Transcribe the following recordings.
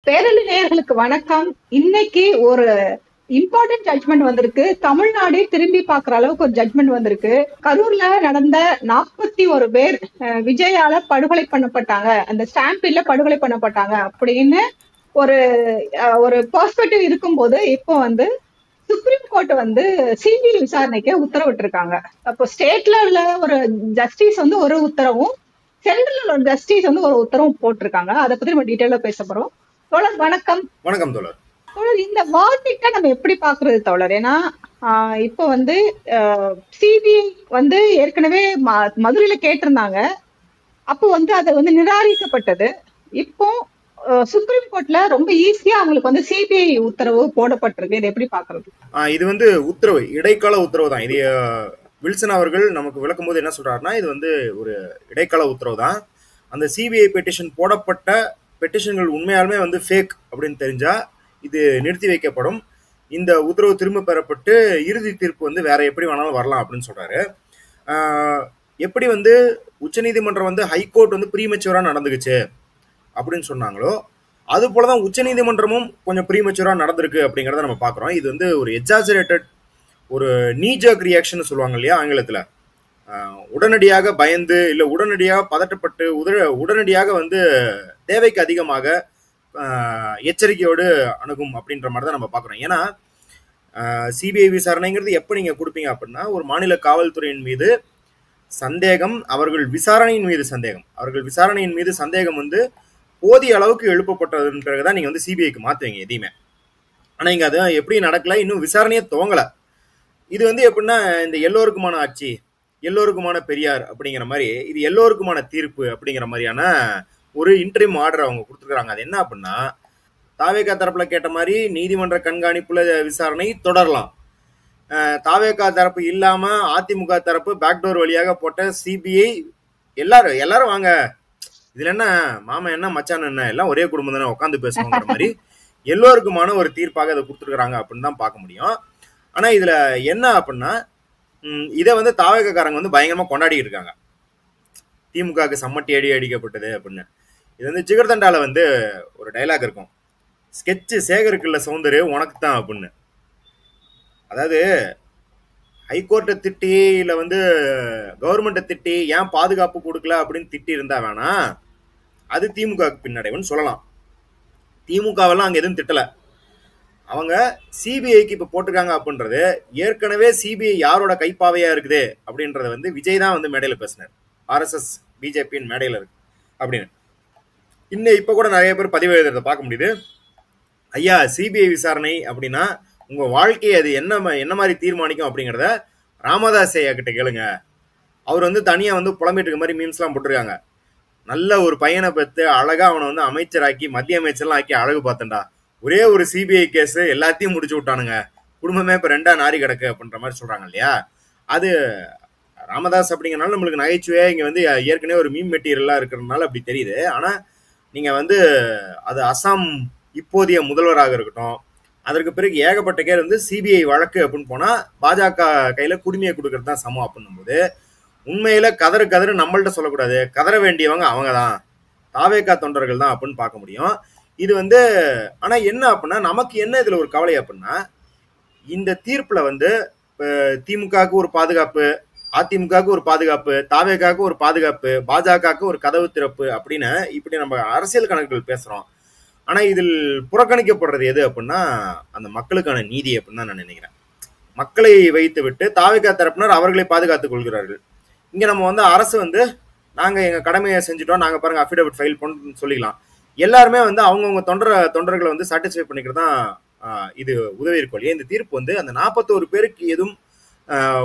பேரலை நேயர்களுக்கு வணக்கம். இன்னைக்கு ஒரு இம்பார்ட்டன்ட் ஜட்மெண்ட் வந்திருக்கு. தமிழ்நாடே திரும்பி பாக்குற அளவுக்கு ஒரு ஜட்மெண்ட் வந்திருக்கு. கரூர்ல நடந்த 41 பேர் விஜயால படுகொலை பண்ணப்பட்டாங்க, அந்த ஸ்டாம்பீட்ல படுகொலை பண்ணப்பட்டாங்க அப்படின்னு ஒரு ஒரு பெர்ஸ்பெக்டிவ் இருக்கும்போது இப்போ சுப்ரீம் கோர்ட் சிபிஐ விசாரணைக்கு உத்தரவிட்டிருக்காங்க. அப்போ ஸ்டேட்ல உள்ள ஒரு ஜஸ்டிஸ் ஒரு உத்தரவும், சென்ட்ரல் ஒரு ஜஸ்டிஸ் ஒரு உத்தரவும் போட்டிருக்காங்க. அதை பத்தி நம்ம டீட்டெயிலா பேச போறோம். தோழர் வணக்கம். வணக்கம் தோழர். தோழர், இந்த வார்டிக்க நம்ம எப்படி பாக்குறது தோழர்? ஏன்னா இப்போ சிபிஐ ஏற்கனவே மதுரையில கேட்டிருந்தாங்க. அப்போ அது நிராகரிக்கப்பட்டது. இப்போ சுப்ரீம் கோர்ட்ல ரொம்ப ஈஸியா அவங்களுக்கு சிபிஐ உத்தரவு போடப்பட்டிருக்கு. இதை எப்படி பாக்குறது? இது உத்தரவு, இடைக்கால உத்தரவு தான். இது வில்சன் அவர்கள் நமக்கு விளக்கும் போது என்ன சொல்றாருன்னா, இது ஒரு இடைக்கால உத்தரவு தான். அந்த சிபிஐ பெட்டிஷன் போடப்பட்ட பெட்டிஷன்கள் உண்மையாலுமே ஃபேக் அப்படின்னு தெரிஞ்சா இது நிறுத்தி வைக்கப்படும். இந்த உத்தரவு திரும்ப பெறப்பட்டு இறுதி தீர்ப்பு வேற எப்படி வேணாலும் வரலாம் அப்படின்னு சொல்றாரு. எப்படி உச்சநீதிமன்றம் ஹைகோர்ட் ப்ரீமெச்சூரா நடந்துக்குச்சு அப்படின்னு சொன்னாங்களோ, அது போலதான் உச்சநீதிமன்றமும் கொஞ்சம் ப்ரீமெச்சூரா நடந்திருக்கு அப்படிங்கிறத நம்ம பாக்குறோம். இது ஒரு எக்ஸாஜரேட்டட், ஒரு நீஜர்க் ரியாக்ஷன் சொல்லுவாங்க இல்லையா ஆங்கிலத்துல. உடனடியாக பயந்து இல்ல உடனடியாக பதட்டப்பட்டு உடனடியாக தேவைக்கு அதிகமாக எச்சரிக்கையோடு அணுகும் அப்படின்ற மாதிரி தான் நம்ம பார்க்குறோம். ஏன்னா சிபிஐ விசாரணைங்கிறது எப்போ நீங்கள் கொடுப்பீங்க அப்படின்னா, ஒரு மாநில காவல்துறையின் மீது சந்தேகம், அவர்கள் விசாரணையின் மீது சந்தேகம் போதிய அளவுக்கு எழுப்பப்பட்டதன் பிறகுதான் நீங்கள் சிபிஐக்கு மாற்றுவீங்க எதையுமே. ஆனால் இங்கே அது எப்படி நடக்கல, இன்னும் விசாரணையே துவங்கலை. இது எப்படின்னா, இந்த எல்லோருக்குமான ஆட்சி, எல்லோருக்குமான பெரியார் அப்படிங்கிற மாதிரி, இது எல்லோருக்குமான தீர்ப்பு அப்படிங்கிற மாதிரியான ஒரு இன்டரிம் ஆர்டர் அவங்க கொடுத்துருக்காங்க. அது என்ன அப்படின்னா, தாவேகா தரப்புல கேட்ட மாதிரி நீதிமன்ற கண்காணிப்புல விசாரணை தொடரலாம். தாவேகா தரப்பு இல்லாம அதிமுக தரப்பு பேக்டோர் வழியாக போட்ட சிபிஐ, எல்லாரும் வாங்க, இதுல என்ன மாமா என்ன மச்சான் என்ன, எல்லாம் ஒரே குடும்பம் தானே, உட்காந்து பேசுவோங்கிற மாதிரி எல்லோருக்குமான ஒரு தீர்ப்பாக அதை கொடுத்துருக்காங்க அப்படின்னு தான் பார்க்க முடியும். ஆனா இதுல என்ன அப்படின்னா, இதை தாவேகாரங்க பயங்கரமா கொண்டாடி இருக்காங்க. திமுகவுக்கு சம்மட்டி அடி அடிக்கப்பட்டது அப்படின்னு. இது ஜிகர்தண்டால ஒரு டைலாக் இருக்கும், ஸ்கெட்சு சேகருக்குள்ள சௌந்தர்ய உனக்கு தான் அப்படின்னு. அதாவது ஹைகோர்ட்டை திட்டி இல்ல கவர்மெண்ட்டை திட்டி ஏன் பாதுகாப்பு கொடுக்கல அப்படின்னு திட்டி இருந்தா வேணா, அது திமுகவுக்கு பின்னடைவுன்னு சொல்லலாம். திமுகவெல்லாம் அங்க எதுவும் திட்டல. அவங்க சிபிஐக்கு இப்ப போட்டிருக்காங்க அப்படின்றது, ஏற்கனவே சிபிஐ யாரோட கைப்பாவையா இருக்குது அப்படின்றத விஜய் தான் மேடையில பேசினார். ஆர்எஸ்எஸ் பிஜேபியின் மேடையில இருக்கு அப்படின்னு. இன்னும் இப்ப கூட நிறைய பேர் பதிவு எழுதுறத பார்க்க முடியுது. ஐயா, சிபிஐ விசாரணை அப்படின்னா உங்க வாழ்க்கையை அது என்ன மாதிரி தீர்மானிக்கும் அப்படிங்கிறத ராமதாஸ் ஐயா கிட்ட கேளுங்க. அவர் தனியா புலம்பிட்டு இருக்க மாதிரி மீம்ஸ் எல்லாம் போட்டிருக்காங்க. நல்ல ஒரு பையனை பெற்று அழகா அவனை அமைச்சராக்கி மத்திய அமைச்சர்லாம் ஆக்கி அழகு பார்த்தண்டா, ஒரே ஒரு சிபிஐ கேஸ் எல்லாத்தையும் முடிச்சு விட்டானுங்க, குடும்பமே இப்ப 2ஆ நாரி கிடக்கு அப்படின்ற மாதிரி சொல்றாங்க இல்லையா. அது ராமதாஸ் அப்படிங்கிறனால நம்மளுக்கு நகைச்சுவையா இங்க ஏற்கனவே ஒரு மீம் மெட்டீரியலா இருக்கிறதுனால அப்படி தெரியுது. ஆனா நீங்க அது அசாம் இப்போதைய முதல்வராக இருக்கட்டும், அதற்கு பிறகு ஏகப்பட்ட கேர் சிபிஐ வழக்கு அப்படின்னு போனா பாஜக கையில குடிமையை கொடுக்கறது தான் சமம் அப்படின்னும் போது, உண்மையில கதறு நம்மள்ட்ட சொல்லக்கூடாது, கதற வேண்டியவங்க அவங்கதான், தாவேகா தொண்டர்கள் தான் அப்படின்னு பார்க்க முடியும். இது ஆனா என்ன அப்படின்னா, நமக்கு என்ன இதுல ஒரு கவலை அப்படின்னா, இந்த தீர்ப்புல திமுகவுக்கு ஒரு பாதுகாப்பு, அதிமுகவுக்கு ஒரு பாதுகாப்பு, தாவேகாவுக்கு ஒரு பாதுகாப்பு, பாஜகவுக்கு ஒரு கதவு திறப்பு அப்படின்னு இப்படி நம்ம அரசியல் கணக்குகள் பேசுறோம். ஆனா இதில் புறக்கணிக்கப்படுறது எது அப்படின்னா, அந்த மக்களுக்கான நீதி அப்படின்னு தான் நான் நினைக்கிறேன். மக்களை வைத்து விட்டு தாவேகா தரப்பினர் அவர்களை பாதுகாத்துக் கொள்கிறார்கள். இங்க நம்ம அரசு நாங்க எங்க கடமையை செஞ்சுட்டோம், நாங்க பாருங்க அஃபிடவிட் ஃபைல் பண்ணு சொல்லிக்கலாம். எல்லாருமே அவங்கவுங்க தொண்டர்களை சாட்டிஸ்ஃபை பண்ணிக்கிறது தான் இது உதவி இருக்கும் இல்லையா. இந்த தீர்ப்பு அந்த 41 பேருக்கு எதுவும்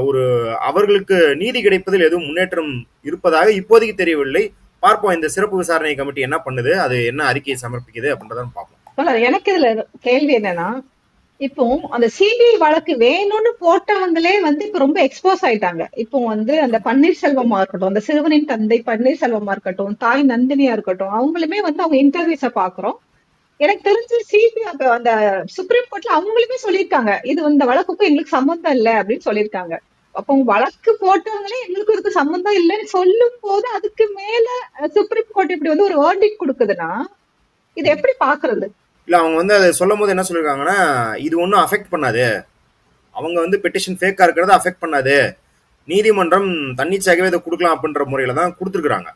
ஒரு அவர்களுக்கு நீதி கிடைப்பதில் எதுவும் முன்னேற்றம் இருப்பதாக இப்போதைக்கு தெரியவில்லை. பார்ப்போம் இந்த சிறப்பு விசாரணை கமிட்டி என்ன பண்ணுது, அது என்ன அறிக்கையை சமர்ப்பிக்குது அப்படின்றத பார்ப்போம். எனக்கு இதுல கேள்வி என்னன்னா, இப்போ அந்த சிபிஐ வழக்கு வேணும்னு போட்டவங்களே இப்ப ரொம்ப எக்ஸ்போஸ் ஆயிட்டாங்க. இப்போ அந்த பன்னீர்செல்வமா இருக்கட்டும், அந்த சிறுவனின் தந்தை பன்னீர்செல்வமா இருக்கட்டும், தாய் நந்தினியா இருக்கட்டும், அவங்களுமே அவங்க இன்டர்வியூஸ பாக்குறோம். எனக்கு தெரிஞ்சு சிபிஐ அந்த சுப்ரீம் கோர்ட்ல அவங்களுமே சொல்லியிருக்காங்க, இது இந்த வழக்குக்கும் எங்களுக்கு சம்பந்தம் இல்லை அப்படின்னு சொல்லியிருக்காங்க. அப்போ வழக்கு போட்டவங்களே எங்களுக்கு இதுக்கு சம்பந்தம் இல்லைன்னு சொல்லும் போது அதுக்கு மேல சுப்ரீம் கோர்ட் இப்படி ஒரு வேர்டிக்ட் கொடுக்குதுன்னா, இது எப்படி பாக்குறது? இல்லை அவங்க வந்து அதை சொல்லும் போது என்ன சொல்லியிருக்காங்கன்னா, இது ஒன்றும் அஃபெக்ட் பண்ணாது, அவங்க வந்து பெட்டிஷன் ஃபேக்காக இருக்கிறத அஃபெக்ட் பண்ணாது, நீதிமன்றம் தன்னிச்சையாகவே இதை கொடுக்கலாம் அப்படின்ற முறையில் தான் கொடுத்துருக்குறாங்க.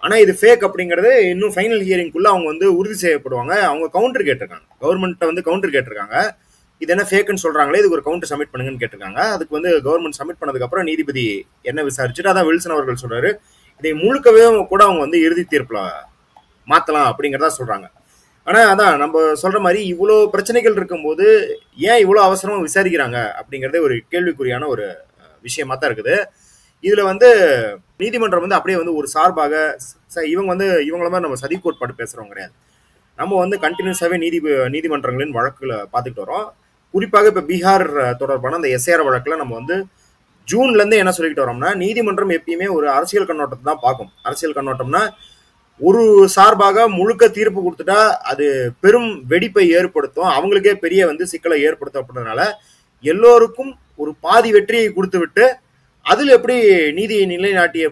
ஆனால் இது ஃபேக் அப்படிங்கிறது இன்னும் ஃபைனல் ஹியரிங்குள்ளே அவங்க வந்து உறுதி செய்யப்படுவாங்க. அவங்க கவுண்டர் கேட்டிருக்காங்க, கவர்மெண்ட்டை வந்து கவுண்டர் கேட்டிருக்காங்க. இது என்ன ஃபேக்குன்னு சொல்கிறாங்களே, இதுக்கு ஒரு கவுண்டர் சப்மிட் பண்ணுங்கன்னு கேட்டிருக்காங்க. அதுக்கு வந்து கவர்மெண்ட் சப்மிட் பண்ணதுக்கப்புறம் நீதிபதி என்ன விசாரிச்சுட்டு, அதான் வில்சன் அவர்கள் சொல்கிறாரு, இதை முழுக்கவே கூட அவங்க வந்து இறுதி தீர்ப்பில் மாற்றலாம் அப்படிங்கிறதா சொல்கிறாங்க. ஆனால் அதான் நம்ம சொல்கிற மாதிரி இவ்வளோ பிரச்சனைகள் இருக்கும்போது ஏன் இவ்வளோ அவசரமாக விசாரிக்கிறாங்க அப்படிங்கிறதே ஒரு கேள்விக்குறியான ஒரு விஷயமா தான் இருக்குது. இதில் வந்து நீதிமன்றம் வந்து அப்படியே வந்து ஒரு சார்பாக இவங்க வந்து இவங்கள மாதிரி நம்ம சதி கோட்பாடு பேசுகிறவங்க கிடையாது. நம்ம வந்து கண்டினியூஸாகவே நீதிமன்றங்களின் வழக்குல பார்த்துக்கிட்டு வரோம். குறிப்பாக இப்போ பீகார் தொடர்பான அந்த எஸ்ஏஆர் வழக்கில் நம்ம வந்து ஜூன்லேருந்து என்ன சொல்லிக்கிட்டு வரோம்னா, நீதிமன்றம் எப்பயுமே ஒரு அரசியல் கண்ணோட்டத்தை தான் பார்க்கும். அரசியல் கண்ணோட்டம்னா ஒரு சார்பாக முழுக்க தீர்ப்பு கொடுத்துட்டா அது பெரும் வெடிப்பை ஏற்படுத்தும், அவங்களுக்கே பெரிய வந்து சிக்கலை ஏற்படுத்தும். அப்படின்றதுனால எல்லோருக்கும் ஒரு பாதி வெற்றியை கொடுத்து விட்டு அதில் எப்படி நீதியை நிலைநாட்டிய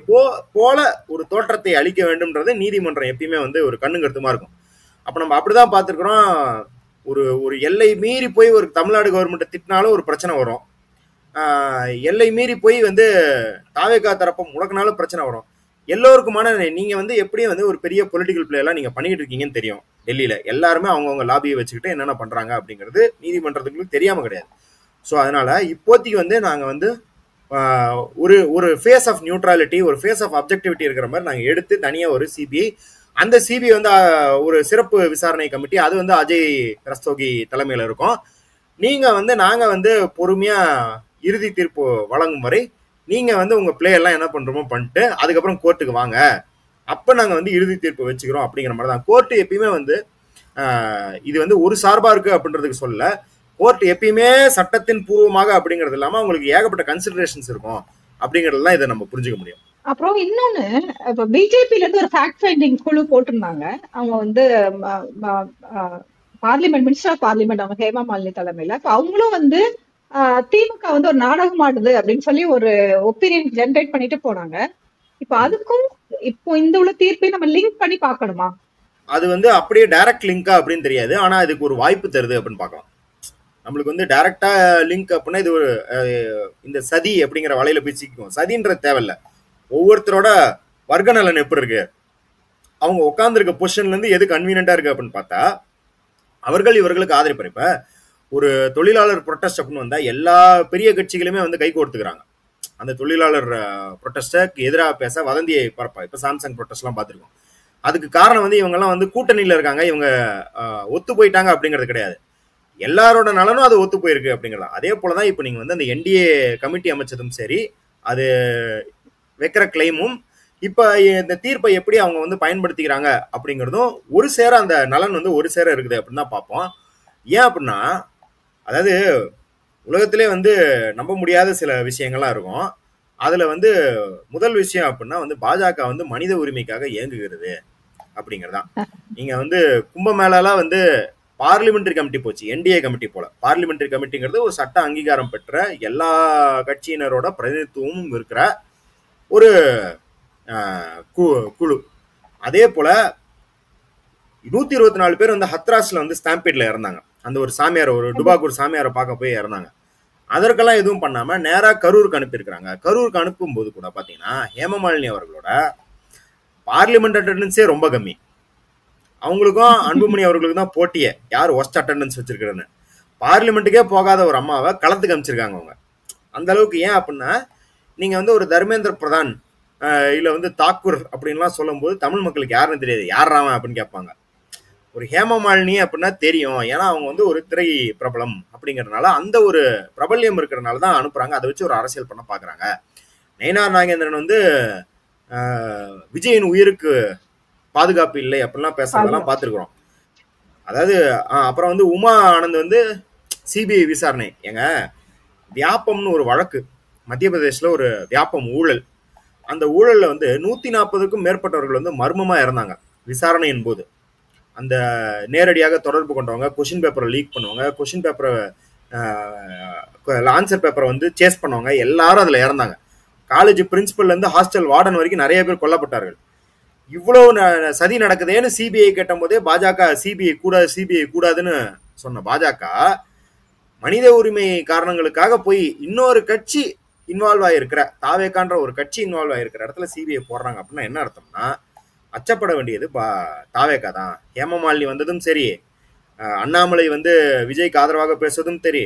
போல ஒரு தோற்றத்தை அளிக்க வேண்டும்ன்றது நீதிமன்றம் எப்பயுமே வந்து ஒரு கண்ணுங்கருத்துமா இருக்கும். அப்போ நம்ம அப்படிதான் பார்த்துருக்குறோம். ஒரு எல்லை மீறி போய் ஒரு தமிழ்நாடு கவர்மெண்ட்டை திட்டினாலும் ஒரு பிரச்சனை வரும், எல்லை மீறி போய் வந்து தாவேகா தரப்பை முடக்கினாலும் பிரச்சனை வரும். எல்லோருக்குமான நீங்கள் வந்து எப்படியும் வந்து ஒரு பெரிய பொலிட்டிக்கல் பிளேயெல்லாம் நீங்கள் பண்ணிக்கிட்டு இருக்கீங்கன்னு தெரியும். டெல்லியில் எல்லாருமே அவங்கவுங்க லாபியை வச்சுக்கிட்டு என்னென்ன பண்ணுறாங்க அப்படிங்கிறது நீதிமன்றத்துக்கு தெரியாமல் கிடையாது. ஸோ அதனால் இப்போதைக்கு வந்து நாங்கள் வந்து ஒரு ஃபேஸ் ஆஃப் நியூட்ரலிட்டி, ஒரு ஃபேஸ் ஆஃப் அப்ஜெக்டிவிட்டி இருக்கிற மாதிரி நாங்கள் எடுத்து தனியாக ஒரு சிபிஐ, அந்த சிபிஐ வந்து ஒரு சிறப்பு விசாரணை கமிட்டி, அது வந்து அஜய் ரஸ்தோகி தலைமையில் இருக்கும். நீங்கள் வந்து நாங்கள் வந்து பொறுமையாக இறுதி தீர்ப்பு வழங்கும் வரை நீங்கள் வந்து உங்கள் பிளேயெல்லாம் என்ன பண்ணுறோமோ பண்ணிட்டு அதுக்கப்புறம் கோர்ட்டுக்கு வாங்க, அப்போ நாங்கள் வந்து இறுதி தீர்ப்பு வச்சுக்கிறோம் அப்படிங்கிற மாதிரி தான். கோர்ட்டு எப்பயுமே வந்து இது வந்து ஒரு சார்பாக இருக்குது அப்படின்றதுக்கு சொல்ல, கோர்ட் எப்பயுமே சட்டத்தின் பூர்வமாக அப்படிங்கிறது இல்லாமல் அவங்களுக்கு ஏகப்பட்ட கன்சிடரேஷன்ஸ் இருக்கும் அப்படிங்கிறதுலாம் இதை நம்ம புரிஞ்சுக்க முடியும். அப்புறம் இன்னொன்னு, இப்ப பிஜேபில இருந்து ஒரு ஃபேக்ட் ஃபைண்டிங் குழு போட்டிருந்தாங்க. அவங்க வந்து பார்லிமெண்ட், மினிஸ்டர் ஆஃப் பார்லிமெண்ட், அவங்க ஹேமா மாலினி தலைமையில. இப்ப அவங்களும் வந்து திமுக வந்து ஒரு நாடகம் ஆடுது அப்படின்னு சொல்லி ஒரு ஒப்பீனியன் ஜென்ரேட் பண்ணிட்டு போனாங்க. இப்ப அதுக்கும் இப்போ இந்த உள்ள தீர்ப்பை நம்ம லிங்க் பண்ணி பார்க்கணுமா? அது வந்து அப்படியே டைரக்ட் லிங்கா அப்படின்னு தெரியாது, ஆனா இதுக்கு ஒரு வாய்ப்பு தருது அப்படின்னு பார்க்கலாம். நம்மளுக்கு வந்து டைரக்டா லிங்க் அப்படின்னா இது ஒரு இந்த சதி அப்படிங்கிற வலையில போய் சிக்கும். சதின்றது தேவையில்ல, ஒவ்வொருத்தரோட வர்க்க நலன் எப்படி இருக்கு, அவங்க உட்காந்துருக்க பொசிஷன்ல இருந்து எது கன்வீனியன்டா இருக்கு அப்படின்னு பார்த்தா அவர்கள் இவர்களுக்கு ஆதரிப்பார். இப்ப ஒரு தொழிலாளர் ப்ரொட்டஸ்ட் அப்படின்னு வந்தா எல்லா பெரிய கட்சிகளுமே வந்து கை கோர்த்துக்கிறாங்க. அந்த தொழிலாளர் ப்ரொட்டஸ்டுக்கு எதிராக பேச வதந்தியை பரப்பா. இப்ப சாம்சங் ப்ரொட்டஸ்ட் எல்லாம் பார்த்துருக்கோம். அதுக்கு காரணம் வந்து இவங்க எல்லாம் வந்து கூட்டணியில இருக்காங்க, இவங்க ஒத்து போயிட்டாங்க அப்படிங்கிறது கிடையாது, எல்லாரோட நலனும் அது ஒத்து போயிருக்கு அப்படிங்கிறதா. அதே போலதான் இப்ப நீங்க வந்து அந்த என்டிஏ கமிட்டி அமைச்சதும் சரி, அது வைக்கிற கிளைமும் இப்ப இந்த தீர்ப்பை எப்படி அவங்க வந்து பயன்படுத்திக்கிறாங்க அப்படிங்கிறதும் ஒரு சேர அந்த நலன் வந்து ஒரு சேர இருக்குது அப்படின்னு தான் பார்ப்போம். ஏன் அப்படின்னா, அதாவது உலகத்திலே வந்து நம்ப முடியாத சில விஷயங்கள்லாம் இருக்கும். அதுல வந்து முதல் விஷயம் அப்படின்னா வந்து பாஜக வந்து மனித உரிமைக்காக இயங்குகிறது அப்படிங்கிறதான். நீங்க வந்து கும்பமேளாலாம் வந்து பார்லிமெண்டரி கமிட்டி போச்சு, என்டிஏ கமிட்டி போல. பார்லிமெண்டரி கமிட்டிங்கிறது ஒரு சட்ட அங்கீகாரம் பெற்ற எல்லா கட்சியினரோட பிரதிநிதித்துவமும் இருக்கிற ஒரு குழு. அதே போல 124 பேர் வந்து ஹத்ராஸ்ல வந்து ஸ்டாம்பேட்ல இறந்தாங்க. அந்த ஒரு சாமியார், ஒரு டுபாகூர் சாமியாரை பார்க்க போய் இறந்தாங்க. அதற்கெல்லாம் எதுவும் பண்ணாம நேரா கரூருக்கு அனுப்பியிருக்கிறாங்க. கரூருக்கு அனுப்பும் போது கூட பாத்தீங்கன்னா ஹேமமாலினி அவர்களோட பார்லிமெண்ட் அட்டெண்டன்ஸே ரொம்ப கம்மி. அவங்களுக்கும் அன்புமணி அவர்களுக்கு தான் போட்டியே, யார் ஒஸ்ட் அட்டெண்டன்ஸ் வச்சிருக்கிறேன்னு. பார்லிமெண்ட்டுக்கே போகாத ஒரு அம்மாவை களத்துக்கு அமைச்சிருக்காங்க அவங்க. அந்த அளவுக்கு. ஏன் அப்படின்னா, நீங்க வந்து ஒரு தர்மேந்திர பிரதான் இல்ல வந்து தாக்கூர் அப்படின்லாம் சொல்லும் போது தமிழ் மக்களுக்கு யாருன்னு தெரியாது, யாராம அப்படின்னு கேட்பாங்க. ஒரு ஹேமமாலினி அப்படின்னா தெரியும், ஏன்னா அவங்க வந்து ஒரு திரை பிரபலம் அப்படிங்கறதுனால, அந்த ஒரு பிரபல்யம் இருக்கிறதுனால தான் அனுப்புறாங்க. அதை வச்சு ஒரு அரசியல் பண்ண பாக்குறாங்க. நயினார் நாகேந்திரன் வந்து விஜயின் உயிருக்கு பாதுகாப்பு இல்லை அப்படின்லாம் பேசுறதெல்லாம் பார்த்துருக்குறோம். அதாவது அப்புறம் வந்து உமா ஆனந்த் வந்து சிபிஐ விசாரணை. ஏங்க, வியாபம்னு ஒரு வழக்கு மத்திய பிரதேசில், ஒரு வியாபம் ஊழல். அந்த ஊழல்ல வந்து 140க்கும் மேற்பட்டவர்கள் வந்து மர்மமா இறந்தாங்க விசாரணையின் போது. அந்த நேரடியாக தொடர்பு கொண்டவங்க, கொஷின் பேப்பரை லீக் பண்ணுவாங்க, கொஷின் பேப்பரை ஆன்சர் பேப்பரை வந்து சேஸ் பண்ணுவாங்க, எல்லாரும் அதுல இறந்தாங்க. காலேஜ் பிரின்சிபல்ல இருந்து ஹாஸ்டல் வார்டன் வரைக்கும் நிறைய பேர் கொல்லப்பட்டார்கள். இவ்வளவு சதி நடக்குதேன்னு சிபிஐ கேட்டும் போதே பாஜக சிபிஐ கூடாதுன்னு சொன்ன பாஜக மனித உரிமை காரணங்களுக்காக போய் இன்னொரு கட்சி இன்வால்வ் ஆகிருக்கிற தாவேக்கான்ற ஒரு கட்சி இன்வால்வ் ஆகிருக்கிற இடத்துல சிபிஐ போடுறாங்க அப்படின்னா என்ன அர்த்தம்னா அச்சப்பட வேண்டியது தாவேக்கா தான். ஹேமமாலினி வந்ததும் சரி, அண்ணாமலை விஜய்க்கு ஆதரவாக பேசுவதும் சரி,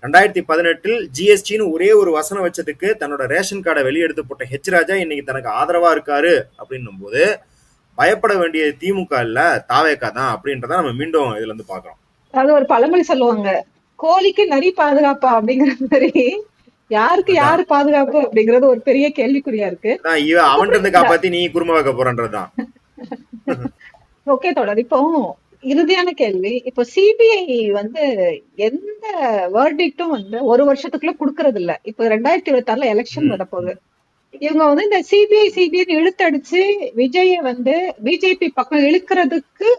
2018 ஜிஎஸ்டின்னு ஒரே ஒரு வசனம் வச்சதுக்கு தன்னோட ரேஷன் கார்டை வெளியெடுத்து போட்ட ஹெச் ராஜா இன்னைக்கு தனக்கு ஆதரவா இருக்காரு அப்படின்னும் போது பயப்பட வேண்டிய திமுக இல்ல தாவேக்கா தான் அப்படின்றத நம்ம மீண்டும் இதுல இருந்து பாக்குறோம். அது ஒரு பழமொழி சொல்லுவாங்க, கோழிக்கு நரி பாதுகாப்பா அப்படிங்கிற மாதிரி யாருக்கு யாரு பாதுகாப்பு அப்படிங்கறது ஒரு பெரிய கேள்விக்குறியா இருக்கு. அவன் இருந்து காப்பாத்தி நீ குடும்ப வைக்க போறன்றதுதான். ஓகே தொடர். இப்போ இறுதியான கேள்வி, இப்போ சிபிஐ எந்த வேர்டிக்டும் ஒரு வருஷத்துக்குள்ள குடுக்கறது இல்ல. இப்போ 2026 எலெக்ஷன் வரப்போகுது. இவங்க இந்த சிபிஐ இழுத்தடிச்சு விஜய பிஜேபி பக்கம் இழுக்கிறதுக்கு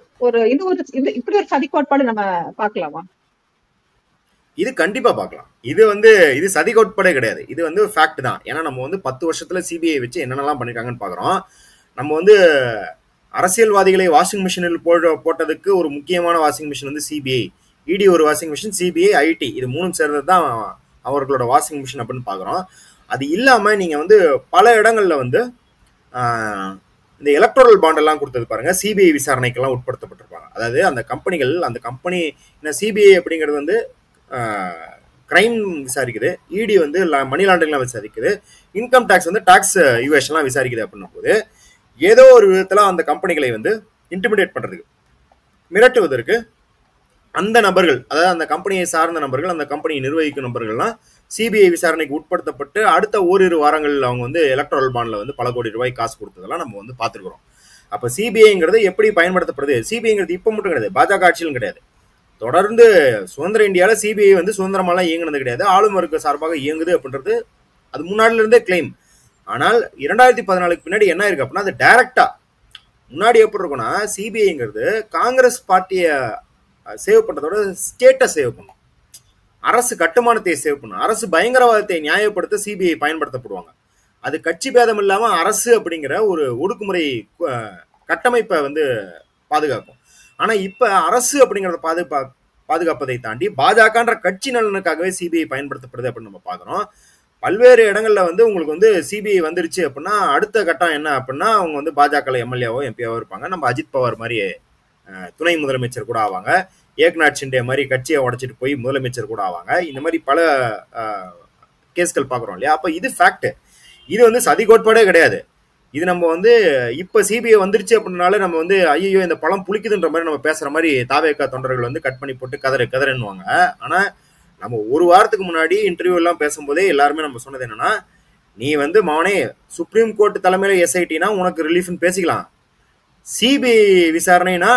இப்படி ஒரு சதி கோட்பாடு நம்ம பாக்கலாமா? இது கண்டிப்பா பார்க்கலாம். இது சதி கோட்பாடே கிடையாது. இது ஃபேக்ட் தான். ஏன்னா நம்ம 10 வருஷத்துல சிபிஐ வச்சு என்னென்னலாம் பண்ணிருக்காங்கன்னு பாக்குறோம். நம்ம அரசியல்வாதிகளை வாஷிங் மிஷினில் போட்டதுக்கு ஒரு முக்கியமான வாஷிங் மிஷின் சிபிஐ, இடி ஒரு வாஷிங் மிஷின், சிபிஐ, ஐடி இது மூணும் சேர்ந்தது தான் அவர்களோட வாஷிங் மிஷின் அப்படின்னு பாக்குறோம். அது இல்லாம நீங்க பல இடங்கள்ல இந்த எலக்ட்ரல் பாண்ட் எல்லாம் கொடுத்தது பாருங்க, சிபிஐ விசாரணைக்கெல்லாம் உட்படுத்தப்பட்டிருப்பாங்க. அதாவது அந்த கம்பெனி சிபிஐ அப்படிங்கிறது கிரைம் விசாரிக்குது, இடி மணி லாண்டரிங்லாம் விசாரிக்குது, இன்கம் டாக்ஸ் டாக்ஸ் யுவேஷன்லாம் விசாரிக்குது அப்படின்னும் போது ஏதோ ஒரு விதத்துல அந்த கம்பெனிகளை இன்டிமிடேட் பண்றதுக்கு, மிரட்டுவதற்கு அந்த நபர்கள், அதாவது அந்த கம்பெனியை சார்ந்த நபர்கள், அந்த கம்பெனியை நிர்வகிக்கும் நபர்கள்லாம் சிபிஐ விசாரணைக்கு உட்படுத்தப்பட்டு அடுத்த ஓரிரு வாரங்களில் அவங்க எலக்ட்ரல் பாண்ட்ல பல கோடி ரூபாய் காசு கொடுத்ததெல்லாம் நம்ம பார்த்துருக்கிறோம். அப்ப சிபிஐங்கிறது எப்படி பயன்படுத்தப்படுது? சிபிஐங்கிறது இப்ப மட்டும் கிடையாது, பாஜக ஆட்சியிலும் கிடையாது. தொடர்ந்து சுதந்திர இந்தியாவில் சிபிஐ சுதந்திரமாலாம் இயங்குனது கிடையாது, ஆளும் வர்க்க சார்பாக இயங்குது அப்படின்றது அது முன்னாடில இருந்தே கிளைம். ஆனால் 2014 பின்னாடி என்ன இருக்கு அப்படின்னா, அது டைரக்டா முன்னாடி எப்படி இருக்கும்னா, சிபிஐங்கிறது காங்கிரஸ் பார்ட்டியை சேவ் பண்றதோட ஸ்டேட்டை சேவ் பண்ணும், அரசு கட்டுமானத்தை சேவ் பண்ணும், அரசு பயங்கரவாதத்தை நியாயப்படுத்த சிபிஐ பயன்படுத்தப்படுவாங்க. அது கட்சி பேதம் இல்லாம அரசு அப்படிங்கிற ஒரு ஒடுக்குமுறை கட்டமைப்பை பாதுகாக்கும். ஆனா இப்ப அரசு அப்படிங்கறத பாதுகாப்பதை தாண்டி பாஜகன்ற கட்சி நலனுக்காகவே சிபிஐ பயன்படுத்தப்படுது அப்படின்னு நம்ம பாக்குறோம். பல்வேறு இடங்கள்ல உங்களுக்கு சிபிஐ வந்துருச்சு அப்படின்னா அடுத்த கட்டம் என்ன அப்படின்னா, அவங்க பாஜக எம்எல்ஏவோ எம்பியாவோ இருப்பாங்க. நம்ம அஜித் பவார் மாதிரி துணை முதலமைச்சர் கூட ஆவாங்க, ஏக்நாத் ஷிண்டே மாதிரி கட்சியை உடைச்சிட்டு போய் முதலமைச்சர் கூட ஆவாங்க. இந்த மாதிரி பல கேஸ்கள் பாக்குறோம் இல்லையா? அப்ப இது ஃபேக்ட். இது சதி கோட்பாடே கிடையாது. இது நம்ம இப்ப சிபிஐ வந்துருச்சு அப்படின்னால நம்ம ஐயோ இந்த பழம் புளிக்குதுன்ற மாதிரி நம்ம பேசுற மாதிரி தாவேக்கா தொண்டர்கள் கட் பண்ணி போட்டு கதறன்னுவாங்க. ஆனா நம்ம ஒரு வாரத்துக்கு முன்னாடி இன்டர்வியூ எல்லாம் பேசும்போதே எல்லாருமே நம்ம சொன்னது என்னன்னா, நீ மவனே சுப்ரீம் கோர்ட் தலைமையில எஸ்ஐடினா உனக்கு ரிலீஃப்னு பேசிக்கலாம், சிபிஐ விசாரணைனா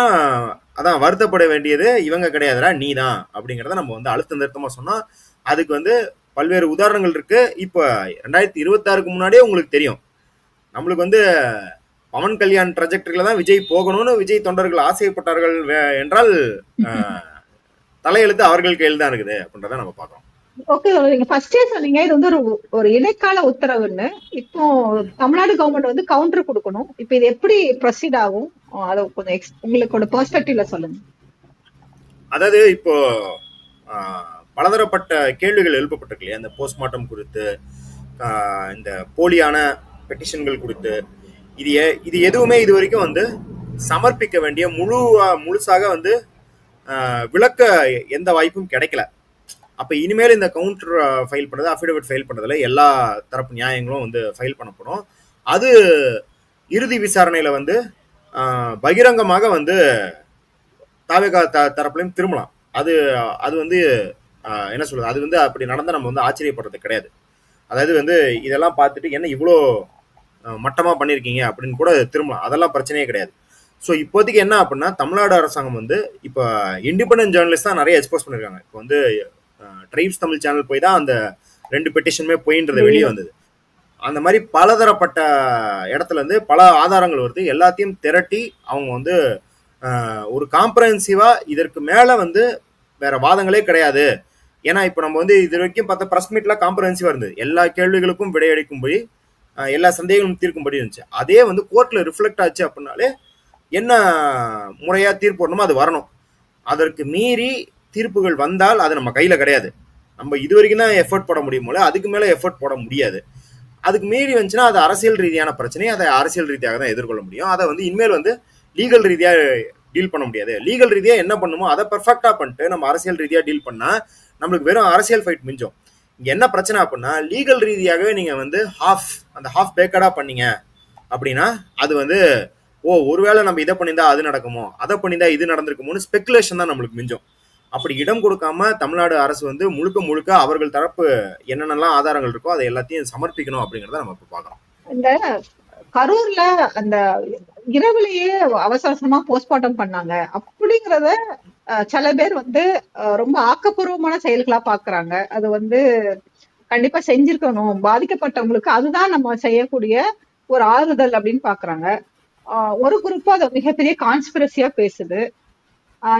அதான் வருத்தப்பட வேண்டியது இவங்க கிடையாதுடா நீ தான் அப்படிங்கிறத நம்ம அழுத்த நிறுத்தமா சொன்னோம். அதுக்கு பல்வேறு உதாரணங்கள் இருக்கு. இப்ப 2026க்கு முன்னாடியே உங்களுக்கு தெரியும், நம்மளுக்கு பவன் கல்யாண் ட்ராஜெக்டரியில தான் விஜய் போகணும்னு விஜய் தொண்டர்கள் ஆசைப்பட்டார்கள் என்றால் தலையெழுத்து அவர்கள் கையில் தான் இருக்குது அப்படின்றத நம்ம பார்க்கிறோம். ஓகே, நீங்க ஃபர்ஸ்டே சொன்னீங்க இது ஒரு இடைக்கால உத்தரவுன்னு. இப்போ தமிழ்நாடு கவர்மெண்ட் கவுண்டர் கொடுக்கணும். இப்போ இது எப்படி ப்ரொசீட் ஆகும், அதை கொஞ்சம் உங்களோட பெர்ஸ்பெக்டிவ்ல சொல்லுங்க. அதாவது இப்போ பலதரப்பட்ட கேள்விகள் எழுப்பப்பட்டிருக்கு இல்லையா, இந்த போஸ்ட்மார்ட்டம் குறித்து, இந்த போலியான பெட்டிஷன்கள் குறித்து. இது எதுவுமே இது வரைக்கும் சமர்ப்பிக்க வேண்டிய முழுசாக விளக்க எந்த வாய்ப்பும் கிடைக்கல. அப்ப இனிமேல் இந்த கவுண்டர் ஃபைல் பண்றது, அஃபிடவிட் ஃபைல் பண்றதுல எல்லா தரப்பு நியாயங்களும் ஃபைல் பண்ணப்படும். அது இறுதி விசாரணையில பகிரங்கமாக தாவேகா தரப்புலையும் திரும்பலாம். அது என்ன சொல்றது, அது அப்படி நடந்தா நம்ம ஆச்சரியப்படுறது கிடையாது. அதாவது இதெல்லாம் பார்த்துட்டு என்ன இவ்வளோ மட்டமா பண்ணிருக்கீங்க அப்படின்னு கூட திரும்பலாம், அதெல்லாம் பிரச்சனையே கிடையாது. ஸோ இப்போதைக்கு என்ன அப்படின்னா, தமிழ்நாடு அரசாங்கம் இப்போ இண்டிபெண்டன்ட் ஜேர்னலிஸ்ட் தான் நிறைய எக்ஸ்போஸ் பண்ணிருக்காங்க. இப்போ ட்ரைப்ஸ் தமிழ் சேனல் போய் தான் அந்த 2 பெட்டிஷனுமே போயின்றது வெளியே வந்தது. அந்த மாதிரி பலதரப்பட்ட இடத்துல பல ஆதாரங்கள் வருது. எல்லாத்தையும் திரட்டி அவங்க ஒரு காம்ப்ரஹென்சிவா இதற்கு மேல வேற வாதங்களே கிடையாது. ஏன்னா இப்ப நம்ம இது வரைக்கும் பார்த்த பிரஸ் மீட்ல காம்ப்ரஹென்சிவா இருந்தது, எல்லா கேள்விகளுக்கும் விடையளிக்கும்படி எல்லா சந்தேகங்களும் தீர்க்கும்படி இருந்துச்சு. அதே வந்து கோர்ட்ல ரிஃப்ளெக்ட் ஆச்சு அப்படின்னாலே என்ன முறையா தீர்ப்பு வரணுமோ அது வரணும். அதற்கு மீறி தீர்ப்புகள் வந்தால் அது நம்ம கையில கிடையாது. நம்ம இது வரைக்கும் தான் எஃபர்ட் போட முடியுமோ, அதுக்கு மேல எஃபர்ட் போட முடியாது. அதுக்கு மீறி வந்துச்சுன்னா அது அரசியல் ரீதியான பிரச்சனை, அதை அரசியல் ரீதியாக தான் எதிர்கொள்ள முடியும். அதை வந்து இனிமேல் வந்து லீகல் ரீதியா டீல் பண்ண முடியாது. லீகல் ரீதியா என்ன பண்ணுமோ அதை பெர்ஃபெக்டா பண்ணிட்டு நம்ம அரசியல் ரீதியா டீல் பண்ணா நம்மளுக்கு வெறும் அரசியல் ஃபைட் மிஞ்சும். இங்க என்ன பிரச்சனை அப்படின்னா, லீகல் ரீதியாகவே நீங்க வந்து அந்த ஹாஃப் பேக்கடா பண்ணீங்க அப்படின்னா அது வந்து ஒருவேளை நம்ம இதை பண்ணியிருந்தா அது நடக்குமோ, அதை பண்ணியிருந்தா இது நடந்திருக்குமோன்னு ஸ்பெகுலேஷன் தான் நம்மளுக்கு மிஞ்சும். அப்படி இடம் கொடுக்காம தமிழ்நாடு அரசு வந்து முழுக்க முழுக்க அவர்கள் தரப்பு என்னென்னலாம் ஆதாரங்கள் இருக்கோ அதை எல்லாத்தையும் சமர்ப்பிக்கணும் அப்படிங்கறத நம்ம இப்ப பாக்குறோம். இந்த கரூர்ல அந்த இரவுலயே அவசரமா போஸ்ட்மார்ட்டம் பண்ணாங்க அப்படிங்கறத சில பேர் வந்து ரொம்ப ஆக்கப்பூர்வமான செயல்களா பாக்குறாங்க. அது வந்து கண்டிப்பா செஞ்சிருக்கணும், பாதிக்கப்பட்டவங்களுக்கு அதுதான் நம்ம செய்யக்கூடிய ஒரு ஆறுதல் அப்படின்னு பாக்குறாங்க. ஒரு குரூப் அது மிகப்பெரிய கான்ஸ்பிரசியா பேசுது.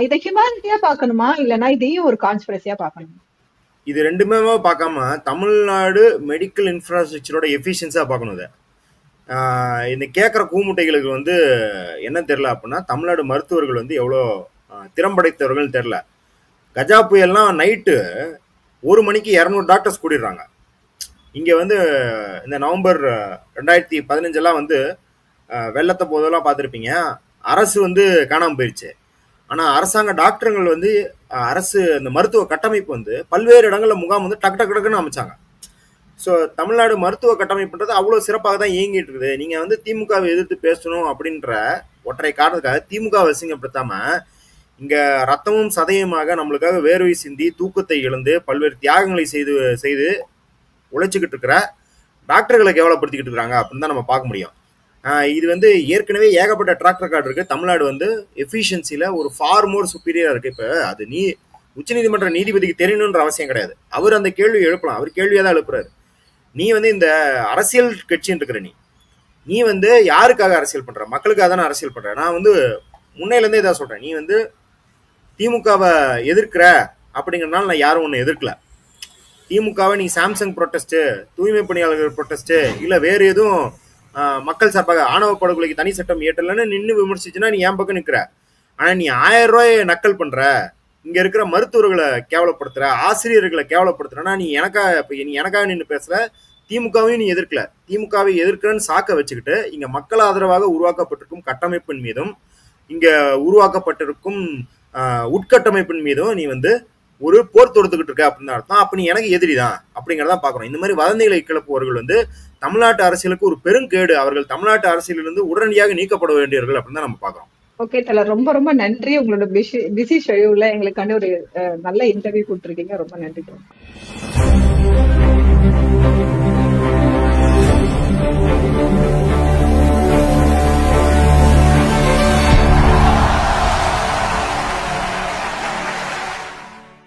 இதை ஹியூமானிட்டியா பாக்கணுமா இல்லைன்னா இதையும் ஒரு கான்ஸ்பிரசியா பாக்கணுமா? இது ரெண்டுமே பார்க்காம தமிழ்நாடு மெடிக்கல் இன்ஃப்ராஸ்ட்ரக்சரோட எஃபிஷியன்ஸா பார்க்கணும். இதை இந்த கேட்குற கூமுட்டைகளுக்கு வந்து என்ன தெரில அப்படின்னா, தமிழ்நாடு மருத்துவர்கள் வந்து எவ்வளோ திறம்படைத்தவர்கள் தெரில. கஜா புயல்லாம் நைட்டு 1 மணிக்கு 200 டாக்டர்ஸ் கூடிடுறாங்க. இங்கே வந்து இந்த நவம்பர் 2015 வந்து வெள்ளத்தை போதெல்லாம் பார்த்துருப்பீங்க, அரசு வந்து காணாமல் போயிடுச்சு. ஆனால் அரசாங்க டாக்டருங்கள் வந்து அரசு அந்த மருத்துவ கட்டமைப்பு வந்து பல்வேறு இடங்களில் முகாம் வந்து டக்கு டக்கு டக்குன்னு அமைச்சாங்க. ஸோ தமிழ்நாடு மருத்துவ கட்டமைப்புன்றது அவ்வளோ சிறப்பாக தான் இயங்கிட்டு இருக்குது. நீங்கள் வந்து திமுகவை எதிர்த்து பேசணும் அப்படின்ற ஒற்றை காரணத்துக்காக திமுகவை அசிங்கப்படுத்தாமல் இங்கே ரத்தமும் சதையுமாக நம்மளுக்காக வேர்வை சிந்தி தூக்கத்தை இழந்து பல்வேறு தியாகங்களை செய்து உழைச்சிக்கிட்டு இருக்கிற டாக்டர்களை கேவலப்படுத்திக்கிட்டு இருக்கிறாங்க அப்படின்னு தான் நம்ம பார்க்க முடியும். இது வந்து ஏற்கனவே ஏகப்பட்ட ட்ராக் ரெக்கார்டு இருக்குது. தமிழ்நாடு வந்து எஃபிஷியன்சியில் ஒரு ஃபார் மோர் சுப்பீரியராக இருக்குது. இப்போ அது உச்சநீதிமன்ற நீதிபதிக்கு தெரியணுன்ற அவசியம் கிடையாது. அவர் அந்த கேள்வி எழுப்பலாம், அவர் கேள்வியாக தான் எழுப்புறாரு. நீ வந்து இந்த அரசியல் கட்சின்னு இருக்கிற நீ வந்து யாருக்காக அரசியல் பண்ற? மக்களுக்காக தானே அரசியல் பண்ற. நான் வந்து முன்னையிலேருந்தே இதான் சொல்றேன், நீ வந்து திமுகவை எதிர்க்கிற அப்படிங்கிறதுனால நான் யாரும் ஒன்று எதிர்க்கல. திமுகவை நீ சாம்சங் ப்ரொட்டஸ்ட்டு, தூய்மை பணியாளர்கள் ப்ரொட்டஸ்ட்டு, இல்லை வேறு எதுவும் மக்கள் சார்பாக ஆணவ படுகொலைக்கு தனி சட்டம் இயற்றலன்னு நின்று விமர்சிச்சுன்னா நீ என் பக்கம் நிற்கிற. ஆனால் நீ 1000 ரூபாயை நக்கல் பண்ற, இங்க இருக்கிற மருத்துவர்களை கேவலப்படுத்துற, ஆசிரியர்களை கேவலப்படுத்துறனா நீ எனக்காக நின்று பேசுற. திமுகவையும் நீ எதிர்க்கல. திமுகவை எதிர்க்கிறன்னு சாக்க வச்சுக்கிட்டு இங்க மக்கள் ஆதரவாக உருவாக்கப்பட்டிருக்கும் கட்டமைப்பின் மீதும் இங்க உருவாக்கப்பட்டிருக்கும் உட்கட்டமைப்பின் மீதும் நீ வந்து ஒரு போர் தொடுத்துக்கிட்டு இருக்க அப்படின்னு அர்த்தம். அப்ப நீ எனக்கு எதிரிதான் அப்படிங்கிறதான் பாக்குறோம். இந்த மாதிரி வதந்திகளை கிளப்புவர்கள் வந்து தமிழ்நாட்டு அரசியலுக்கு ஒரு பெருங்கேடு. அவர்கள் தமிழ்நாட்டு அரசியலிலிருந்து உடனடியாக நீக்கப்பட வேண்டியவர்கள் அப்படின்னு தான் நம்ம பாக்குறோம். ஓகே தல, ரொம்ப ரொம்ப நன்றி. உங்களோட பிஸி ஷெட்யூல்ல எங்களுக்காண்டி ஒரு நல்ல இன்டர்வியூ கொடுத்துருக்கீங்க. ரொம்ப நன்றி.